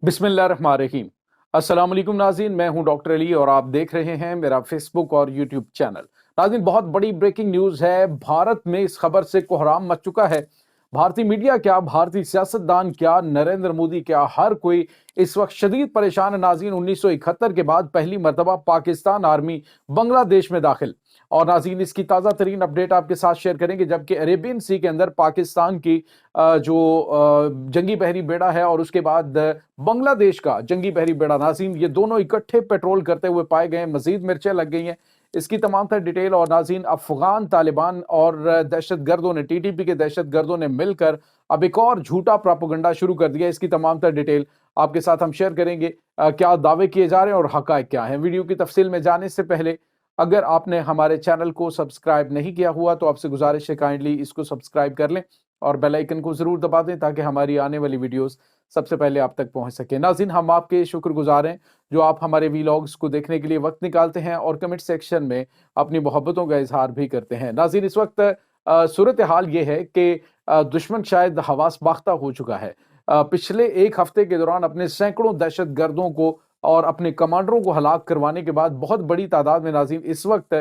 बिस्मिल्लाहिर्रहमानिर्रहीम। अस्सलाम वालेकुम नाज़रीन, मैं हूं डॉक्टर अली और आप देख रहे हैं मेरा फेसबुक और यूट्यूब चैनल। नाज़रीन, बहुत बड़ी ब्रेकिंग न्यूज़ है। भारत में इस खबर से कोहराम मच चुका है। भारतीय मीडिया क्या, भारतीय सियासतदान क्या, नरेंद्र मोदी क्या, हर कोई इस वक्त शदीद परेशान है। नाज़रीन, 1971 के बाद पहली मरतबा पाकिस्तान आर्मी बांग्लादेश में दाखिल। और नाज़रीन, इसकी ताज़ा तरीन अपडेट आपके साथ शेयर करेंगे, जबकि अरेबियन सी के अंदर पाकिस्तान की जो जंगी बहरी बेड़ा है और उसके बाद बांग्लादेश का जंगी बहरी बेड़ा, नाज़रीन ये दोनों इकट्ठे पेट्रोल करते हुए पाए गए। मजीद मिर्चें लग गई हैं। इसकी तमाम तर डिटेल और नाज़रीन अफगान तालिबान और दहशत गर्दों ने, टीटीपी के दहशत गर्दों ने मिलकर अब एक और झूठा प्रोपेगेंडा शुरू कर दिया। इसकी तमाम तर डिटेल आपके साथ हम शेयर करेंगे। क्या दावे किए जा रहे हैं और हकायक क्या है। वीडियो की तफसील में जाने से पहले अगर आपने हमारे चैनल को सब्सक्राइब नहीं किया हुआ तो आपसे गुजारिश है काइंडली इसको सब्सक्राइब कर लें और बेल आइकन को जरूर दबा दें ताकि हमारी आने वाली वीडियोस सबसे पहले आप तक पहुंच सके। नाज़रीन, हम आपके शुक्रगुजार हैं जो आप हमारे वीलॉग्स को देखने के लिए वक्त निकालते हैं और कमेंट सेक्शन में अपनी मोहब्बतों का इजहार भी करते हैं। नाज़रीन, इस वक्त सूरत हाल ये है कि दुश्मन शायद हवास बाख्ता हो चुका है। पिछले एक हफ्ते के दौरान अपने सैकड़ों दहशत गर्दों को और अपने कमांडरों को हलाक करवाने के बाद बहुत बड़ी तादाद में नाज़रीन इस वक्त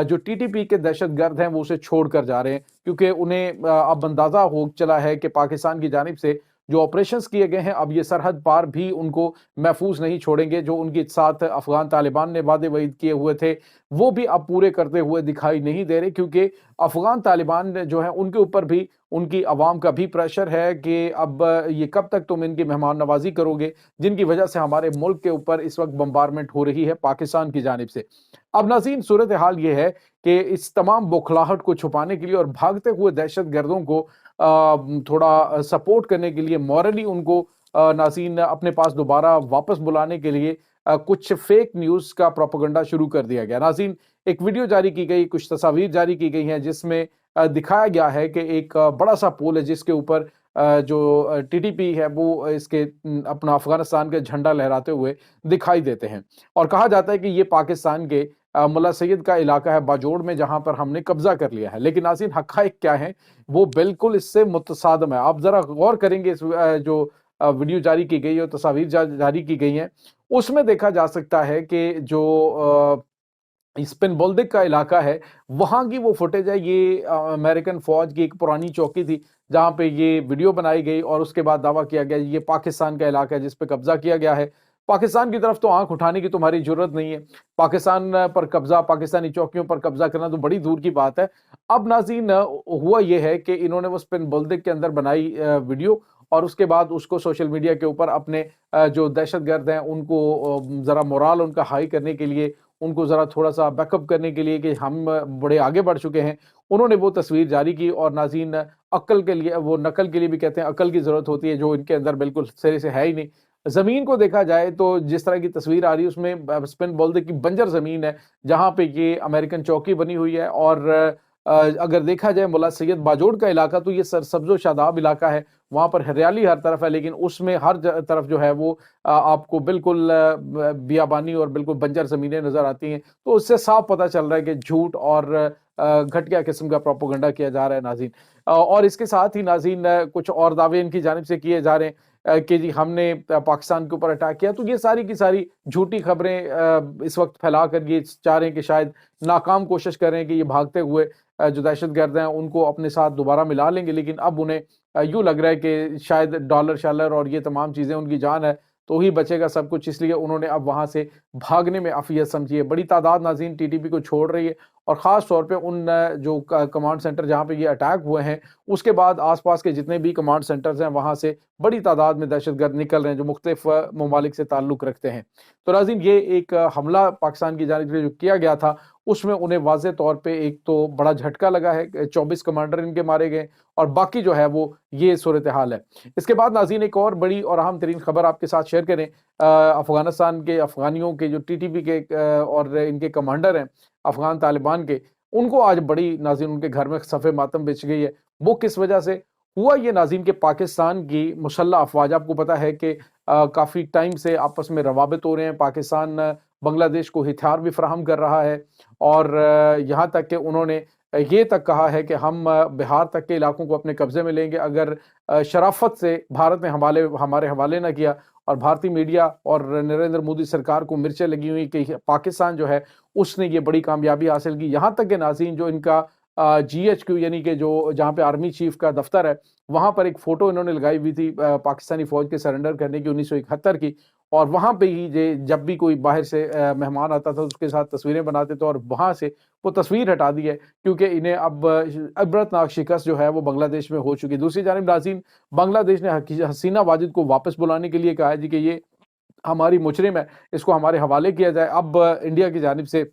जो टीटीपी के दहशत गर्द हैं वो उसे छोड़ कर जा रहे हैं, क्योंकि उन्हें अब अंदाजा हो चला है कि पाकिस्तान की जानिब से जो ऑपरेशंस किए गए हैं अब ये सरहद पार भी उनको महफूज नहीं छोड़ेंगे। जो उनके साथ अफगान तालिबान ने वादे वईद किए हुए थे वो भी अब पूरे करते हुए दिखाई नहीं दे रहे, क्योंकि अफगान तालिबान जो है उनके ऊपर भी उनकी आवाम का भी प्रेशर है कि अब ये कब तक तुम इनकी मेहमान नवाजी करोगे, जिनकी वजह से हमारे मुल्क के ऊपर इस वक्त बम्बारमेंट हो रही है पाकिस्तान की जानिब से। अब नाज़रीन, सूरत हाल ये है कि इस तमाम बौखलाहट को छुपाने के लिए और भागते हुए दहशत गर्दों को थोड़ा सपोर्ट करने के लिए, मॉरली उनको नाज़रीन अपने पास दोबारा वापस बुलाने के लिए कुछ फेक न्यूज़ का प्रोपेगेंडा शुरू कर दिया गया। नाज़रीन, एक वीडियो जारी की गई, कुछ तस्वीर जारी की गई हैं जिसमें दिखाया गया है कि एक बड़ा सा पुल है जिसके ऊपर जो टीटीपी है वो इसके अपना अफगानिस्तान का झंडा लहराते हुए दिखाई देते हैं और कहा जाता है कि ये पाकिस्तान के मुल्ला सैयद का इलाका है बाजोड़ में, जहां पर हमने कब्जा कर लिया है। लेकिन नाज़रीन, हक़ाइक़ क्या है वो बिल्कुल इससे मुतसादम है। आप जरा गौर करेंगे इस जो वीडियो जारी की गई है और तस्वीर जारी की गई हैं उसमें देखा जा सकता है कि जो स्पिन बोल्दिक का इलाका है वहां की वो फुटेज है। ये अमेरिकन फौज की एक पुरानी चौकी थी जहां पे ये वीडियो बनाई गई और उसके बाद दावा किया गया ये पाकिस्तान का इलाका है जिस पे कब्जा किया गया है। पाकिस्तान की तरफ तो आंख उठाने की तुम्हारी जरूरत नहीं है। पाकिस्तान पर कब्जा, पाकिस्तानी चौकियों पर कब्जा करना तो बड़ी दूर की बात है। अब नाज़रीन, हुआ यह है कि इन्होंने वो स्पिन बोल्दिक के अंदर बनाई वीडियो और उसके बाद उसको सोशल मीडिया के ऊपर अपने जो दहशतगर्द हैं उनको जरा मोराल उनका हाई करने के लिए, उनको ज़रा थोड़ा-सा बैकअप करने के लिए कि हम बड़े आगे बढ़ चुके हैं, उन्होंने वो तस्वीर जारी की। और नाज़रीन, अक्ल के लिए, वो नकल के लिए भी कहते हैं, अक्ल की ज़रूरत होती है जो इनके अंदर बिल्कुल सिरे से है ही नहीं। ज़मीन को देखा जाए तो जिस तरह की तस्वीर आ रही है उसमें स्पिन बोल्दिक की बंजर ज़मीन है जहाँ पे ये अमेरिकन चौकी बनी हुई है। और अगर देखा जाए मुल्ला सैयद बाजोड़ का इलाका तो ये सरसब्ज़ व शादाब इलाका है, वहाँ पर हरियाली हर तरफ है, लेकिन उसमें हर तरफ जो है वो आपको बिल्कुल बियाबानी और बिल्कुल बंजर ज़मीनें नज़र आती हैं। तो उससे साफ पता चल रहा है कि झूठ और घटिया किस्म का प्रोपेगेंडा किया जा रहा है नाज़रीन। और इसके साथ ही नाज़रीन कुछ और दावे इनकी जानिब से किए जा रहे हैं कि जी हमने पाकिस्तान के ऊपर अटैक किया। तो ये सारी की सारी झूठी खबरें इस वक्त फैला कर ये चाह रहे हैं कि शायद नाकाम कोशिश कर रहे हैं कि ये भागते हुए जो दहशतगर्द हैं उनको अपने साथ दोबारा मिला लेंगे। लेकिन अब उन्हें यूँ लग रहा है कि शायद डॉलर शालर और ये तमाम चीज़ें उनकी जान है तो ही बचेगा सब कुछ, इसलिए उन्होंने अब वहाँ से भागने में अफियत समझी है। बड़ी तादाद नाज़रीन टीटीपी को छोड़ रही है और ख़ास तौर पे उन जो कमांड सेंटर जहाँ पे ये अटैक हुए हैं उसके बाद आसपास के जितने भी कमांड सेंटर्स हैं वहाँ से बड़ी तादाद में दहशतगर्द निकल रहे हैं जो मुख्तलिफ ममालिक से ताल्लुक़ रखते हैं। तो नाज़रीन, ये एक हमला पाकिस्तान की जानिब से जो किया गया था उसमें उन्हें वाज़ेह तौर पे एक तो बड़ा झटका लगा है, 24 कमांडर इनके मारे गए और बाकी जो है वो ये सूरत हाल है। इसके बाद नाज़रीन, एक और बड़ी और अहम तरीन खबर आपके साथ शेयर करें। अफगानिस्तान के अफगानियों के जो टीटीपी के और इनके कमांडर हैं अफगान तालिबान के, उनको आज बड़ी नाज़रीन उनके घर में सफ़े मातम बिछ गई है। वो किस वजह से हुआ ये नाज़रीन के पाकिस्तान की मुसल्लह अफवाज, आपको पता है कि काफ़ी टाइम से आपस में रवाबित हो रहे हैं। पाकिस्तान बांग्लादेश को हथियार भी फराहम कर रहा है और यहाँ तक कि उन्होंने ये तक कहा है कि हम बिहार तक के इलाकों को अपने कब्जे में लेंगे अगर शराफत से भारत ने हमारे हवाले ना किया اور بھارتی میڈیا اور نریندر مودی سرکار کو مرچیں لگی ہوئی کہ پاکستان جو ہے اس نے یہ بڑی کامیابی حاصل کی، یہاں تک کہ ناظرین جو ان کا GHQ یعنی کہ جو جہاں پہ آرمی چیف کا دفتر ہے وہاں پر ایک فوٹو انہوں نے لگائی ہوئی تھی پاکستانی فوج کے سرنڈر کرنے کی 1971 کی، اور وہاں پہ ہی جب بھی کوئی باہر سے مہمان آتا تھا اس کے ساتھ تصویریں بناتے تھے، اور وہاں سے وہ تصویر ہٹا دی ہے کیونکہ انہیں اب عبرتناک شکست جو ہے وہ بنگلہ دیش میں ہو چکی۔ دوسری جانب ناظرین بنگلہ دیش نے حسینہ واجد کو واپس بلانے کے لیے کہا ہے جی کہ یہ ہماری مجرم ہے، اس کو ہمارے حوالے کیا جائے۔ اب انڈیا کی جانب سے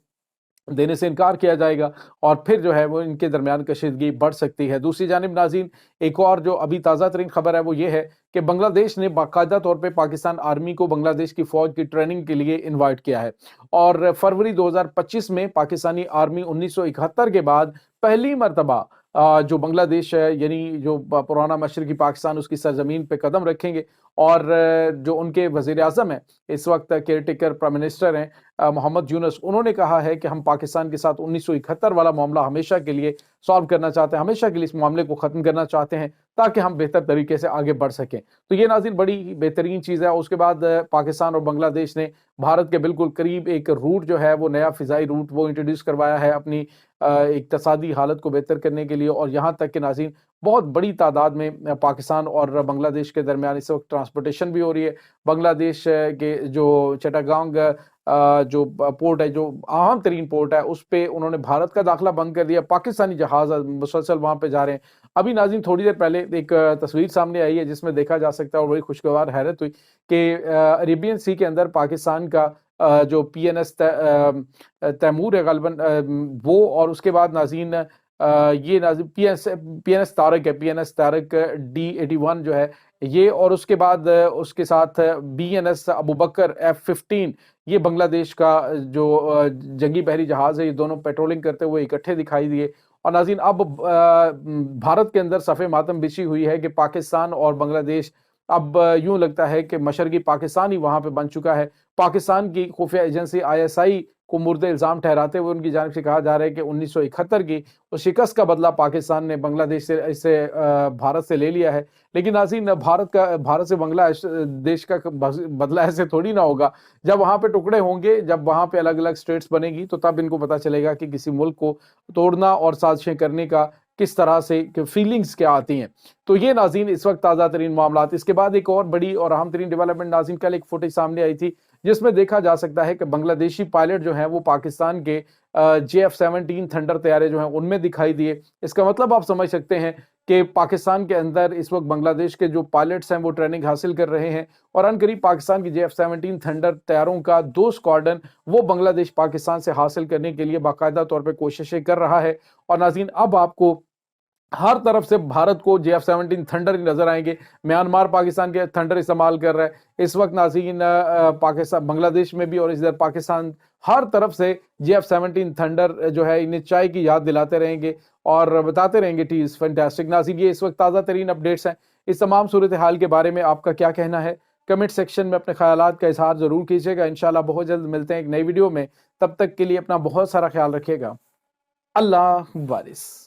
دینے سے انکار کیا جائے گا اور پھر جو ہے وہ ان کے درمیان کشیدگی بڑھ سکتی ہے۔ دوسری جانب ناظرین ایک اور جو ابھی تازہ ترین خبر ہے وہ یہ ہے کہ بنگلہ دیش نے باقاعدہ طور پہ پاکستان آرمی کو بنگلہ دیش کی فوج کی ٹریننگ کے لیے انوائٹ کیا ہے، اور فروری 2025 میں پاکستانی آرمی 1971 کے بعد پہلی مرتبہ جو بنگلہ دیش ہے یعنی جو پرانا مشرقی پاکستان اس کی سرزمین پہ قدم رکھیں گے، اور جو ان کے وزیر اعظم ہیں اس وقت کیئر ٹیکر پرائم منسٹر ہیں محمد یونس، انہوں نے کہا ہے کہ ہم پاکستان کے ساتھ 1971 والا معاملہ ہمیشہ کے لیے سالو کرنا چاہتے ہیں، ہمیشہ کے لیے اس معاملے کو ختم کرنا چاہتے ہیں تاکہ ہم بہتر طریقے سے آگے بڑھ سکیں۔ تو یہ ناظرین بڑی بہترین چیز ہے۔ اس کے بعد پاکستان اور بنگلہ دیش نے بھارت کے بالکل قریب ایک روٹ جو ہے وہ نیا فضائی روٹ وہ انٹروڈیوس کروایا ہے اپنی اقتصادی حالت کو بہتر کرنے کے لیے، اور یہاں تک کہ ناظرین بہت بڑی تعداد میں پاکستان اور بنگلہ دیش کے درمیان اس وقت ٹرانسپورٹیشن بھی ہو رہی ہے۔ بنگلہ دیش کے جو چٹاگانگ جو پورٹ ہے، جو اہم ترین پورٹ ہے، اس پہ انہوں نے بھارت کا داخلہ بند کر دیا، پاکستانی جہاز مسلسل وہاں پہ جا رہے ہیں۔ ابھی ناظرین تھوڑی دیر پہلے ایک تصویر سامنے آئی ہے جس میں دیکھا جا سکتا ہے اور بڑی خوشگوار حیرت ہوئی کہ عربین سی کے اندر پاکستان کا جو PNS تیمور ہے غالباً وہ، اور اس کے بعد ناظرین یہ ناظرین PNS طارق ہے، PNS طارق D81 جو ہے یہ، اور اس کے بعد اس کے ساتھ BNS ابو بکر F15، یہ بنگلہ دیش کا جو جنگی بحری جہاز ہے، یہ دونوں پیٹرولنگ کرتے ہوئے اکٹھے دکھائی دیے۔ اور ناظرین اب بھارت کے اندر صف ماتم بچھی ہوئی ہے کہ پاکستان اور بنگلہ دیش اب یوں لگتا ہے کہ مشرقی پاکستان ہی وہاں پہ بن چکا ہے۔ پاکستان کی خفیہ ایجنسی ISI کو مورد الزام ٹھہراتے ہوئے ان کی جانب سے کہا جا رہا ہے کہ 1971 کی اس شکست کا بدلہ پاکستان نے بنگلہ دیش سے بھارت سے لے لیا ہے، لیکن ناظرین بھارت سے بنگلہ دیش کا بدلہ ایسے تھوڑی نہ ہوگا۔ جب وہاں پہ ٹکڑے ہوں گے، جب وہاں پہ الگ الگ سٹیٹس بنے گی تو تب ان کو پتا چلے گا کہ کسی ملک کو توڑنا اور سازشیں کرنے کا کس طرح سے فیلنگز کیا آتی ہیں۔ تو یہ ناظرین اس وقت تازہ ترین معاملات۔ اس کے بعد ایک اور بڑی اور اہم ترین ڈیولپمنٹ ناظرین کل ایک فوٹیج سامنے آئی تھی جس میں دیکھا جا سکتا ہے کہ بنگلہ دیشی پائلٹ جو ہیں وہ پاکستان کے JF-17 تھنڈر طیارے جو ہیں ان میں دکھائی دیے۔ اس کا مطلب آپ سمجھ سکتے ہیں کہ پاکستان کے اندر اس وقت بنگلہ دیش کے جو پائلٹس ہیں وہ ٹریننگ حاصل کر رہے ہیں، اور ان قریب پاکستان کی JF-17 تھنڈر طیاروں کا 2 اسکواڈرن وہ بنگلہ دیش پاکستان سے حاصل کرنے کے لیے باقاعدہ طور پہ کوششیں کر رہا ہے۔ اور ناظرین اب آپ کو ہر طرف سے بھارت کو JF-17 تھنڈر ہی نظر آئیں گے۔ میانمار پاکستان کے تھنڈر استعمال کر رہا ہے اس وقت ناظرین، پاکستان بنگلہ دیش میں بھی اور ادھر پاکستان ہر طرف سے JF-17 تھنڈر جو ہے انہیں چائے کی یاد دلاتے رہیں گے اور بتاتے رہیں گے ٹی از فینٹاسٹک۔ ناظرین یہ اس وقت تازہ ترین اپڈیٹس ہیں۔ اس تمام صورتحال کے بارے میں آپ کا کیا کہنا ہے؟ کمنٹ سیکشن میں اپنے خیالات کا اظہار ضرور کیجیے گا۔ انشاءاللہ بہت جلد ملتے ہیں ایک نئی ویڈیو میں، تب تک کے لیے اپنا بہت سارا خیال رکھیے گا۔ اللہ حافظ۔